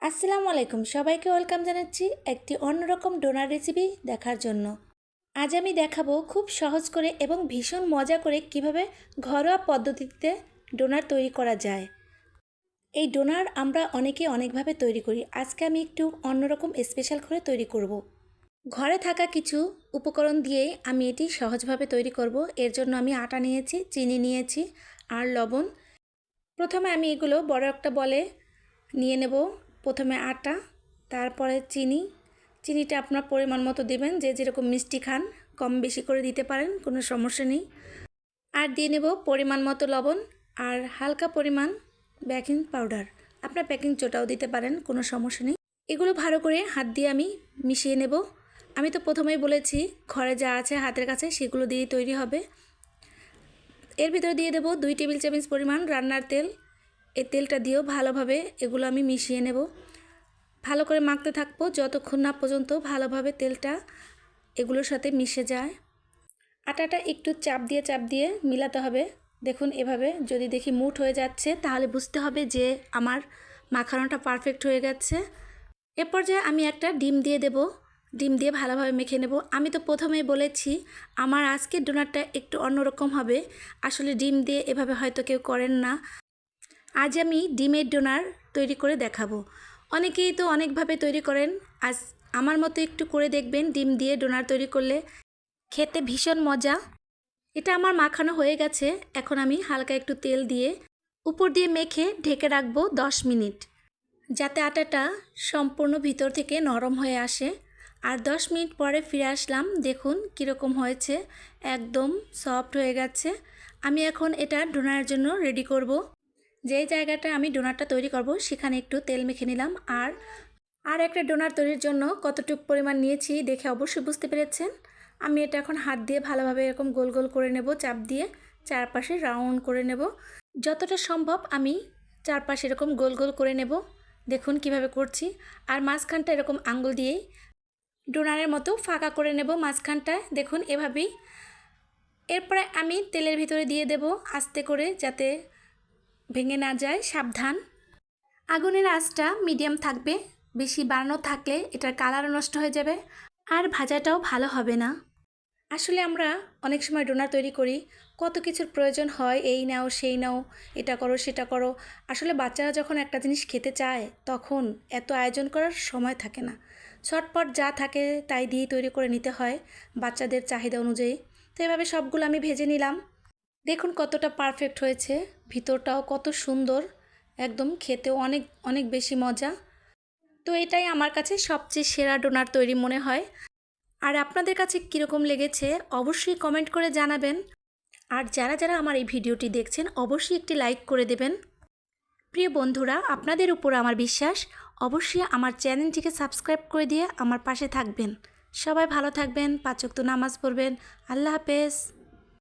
আসসালামু আলাইকুম, সবাইকে ওয়েলকাম জানাচ্ছি একটি অন্যরকম ডোনার রেসিপি দেখার জন্য। আজ আমি দেখাবো খুব সহজ করে এবং ভীষণ মজা করে কিভাবে ঘরোয়া পদ্ধতিতে ডোনার তৈরি করা যায়। এই ডোনার আমরা অনেকে অনেকভাবে তৈরি করি, আজকে আমি একটু অন্যরকম স্পেশাল করে তৈরি করব। ঘরে থাকা কিছু উপকরণ দিয়ে আমি এটি সহজভাবে তৈরি করব। এর জন্য আমি আটা নিয়েছি, চিনি নিয়েছি আর লবণ। প্রথমে আমি এগুলো বড় একটা বলে নিয়ে নেব। প্রথমে আটা, তারপরে চিনিটা আপনার পরিমাণ মতো দেবেন, যে যেরকম মিষ্টি খান কম বেশি করে দিতে পারেন, কোনো সমস্যা নেই। আর দিয়ে নেব পরিমাণ মতো লবণ আর হালকা পরিমাণ বেকিং পাউডার, আপনার বেকিং সোডাও দিতে পারেন, কোনো সমস্যা নেই। এগুলো ভালো করে হাত দিয়ে আমি মিশিয়ে নেব। আমি তো প্রথমেই বলেছি ঘরে যা আছে হাতের কাছে সেগুলো দিয়ে তৈরি হবে। এর ভিতরে দিয়ে দেব 2 টেবিল চামচ পরিমাণ রান্নার তেল। এই তেলটা দিয়েও ভালোভাবে এগুলো আমি মিশিয়ে নেব। ভালো করে মাখতে থাকবো যতক্ষণ না পর্যন্ত ভালোভাবে তেলটা এগুলোর সাথে মিশে যায়। আটাটা একটু চাপ দিয়ে মিলাতে হবে। দেখুন এভাবে যদি দেখি মুঠ হয়ে যাচ্ছে তাহলে বুঝতে হবে যে আমার মাখানোটা পারফেক্ট হয়ে গেছে। এ পর্যায়ে আমি একটা ডিম দিয়ে দেব। ডিম দিয়ে ভালোভাবে মেখে নেব। আমি তো প্রথমেই বলেছি আমার আজকের ডোনারটা একটু অন্যরকম হবে। আসলে ডিম দিয়ে এভাবে হয়তো কেউ করেন না। আজ আমি ডিমের ডোনার তৈরি করে দেখাবো। অনেকেই তো অনেকভাবে তৈরি করেন, আজ আমার মতো একটু করে দেখবেন। ডিম দিয়ে ডোনার তৈরি করলে খেতে ভীষণ মজা। এটা আমার মাখানো হয়ে গেছে। এখন আমি হালকা একটু তেল দিয়ে উপর দিয়ে মেখে ঢেকে রাখবো 10 মিনিট, যাতে আটাটা সম্পূর্ণ ভিতর থেকে নরম হয়ে আসে। আর 10 মিনিট পরে ফিরে আসলাম, দেখুন কীরকম হয়েছে, একদম সফট হয়ে গেছে। আমি এখন এটা ডোনারের জন্য রেডি করব। যেই জায়গাটা আমি ডোনারটা তৈরি করব সেখানে একটু তেল মেখে নিলাম। আর একটা ডোনার তৈরির জন্য কতটুকু পরিমাণ নিয়েছি দেখে অবশ্যই বুঝতে পেরেছেন। আমি এটা এখন হাত দিয়ে ভালোভাবে এরকম গোল গোল করে নেব, চাপ দিয়ে চারপাশে রাউন্ড করে নেব। যতটা সম্ভব আমি চারপাশে এরকম গোল গোল করে নেব। দেখুন কিভাবে করছি। আর মাঝখানটা এরকম আঙ্গুল দিয়েই ডোনারের মতো ফাঁকা করে নেব মাঝখানটায়, দেখুন এভাবেই। এরপরে আমি তেলের ভিতরে দিয়ে দেব আস্তে করে, যাতে ভেঙে না যায়, সাবধান। আগুনের আঁচটা মিডিয়াম থাকবে, বেশি বাড়ানো থাকলে এটার কালারও নষ্ট হয়ে যাবে আর ভাজাটাও ভালো হবে না। আসলে আমরা অনেক সময় ডোনার তৈরি করি, কত কিছুর প্রয়োজন হয়, এই নাও সেই নাও, এটা করো সেটা করো। আসলে বাচ্চারা যখন একটা জিনিস খেতে চায় তখন এত আয়োজন করার সময় থাকে না। ছটপট যা থাকে তাই দিয়েই তৈরি করে নিতে হয় বাচ্চাদের চাহিদা অনুযায়ী। তো এভাবে সবগুলো আমি ভেজে নিলাম। দেখুন কতটা পারফেক্ট হয়েছে, ভিতরটাও কত সুন্দর, একদম খেতেও অনেক অনেক বেশি মজা। তো এটাই আমার কাছে সবচেয়ে সেরা ডোনার তৈরি মনে হয়। আর আপনাদের কাছে কীরকম লেগেছে অবশ্যই কমেন্ট করে জানাবেন। আর যারা যারা আমার এই ভিডিওটি দেখছেন অবশ্যই একটি লাইক করে দেবেন। প্রিয় বন্ধুরা, আপনাদের উপর আমার বিশ্বাস, অবশ্যই আমার চ্যানেলটিকে সাবস্ক্রাইব করে দিয়ে আমার পাশে থাকবেন। সবাই ভালো থাকবেন, 5 ওয়াক্ত নামাজ পড়বেন। আল্লাহ হাফেজ।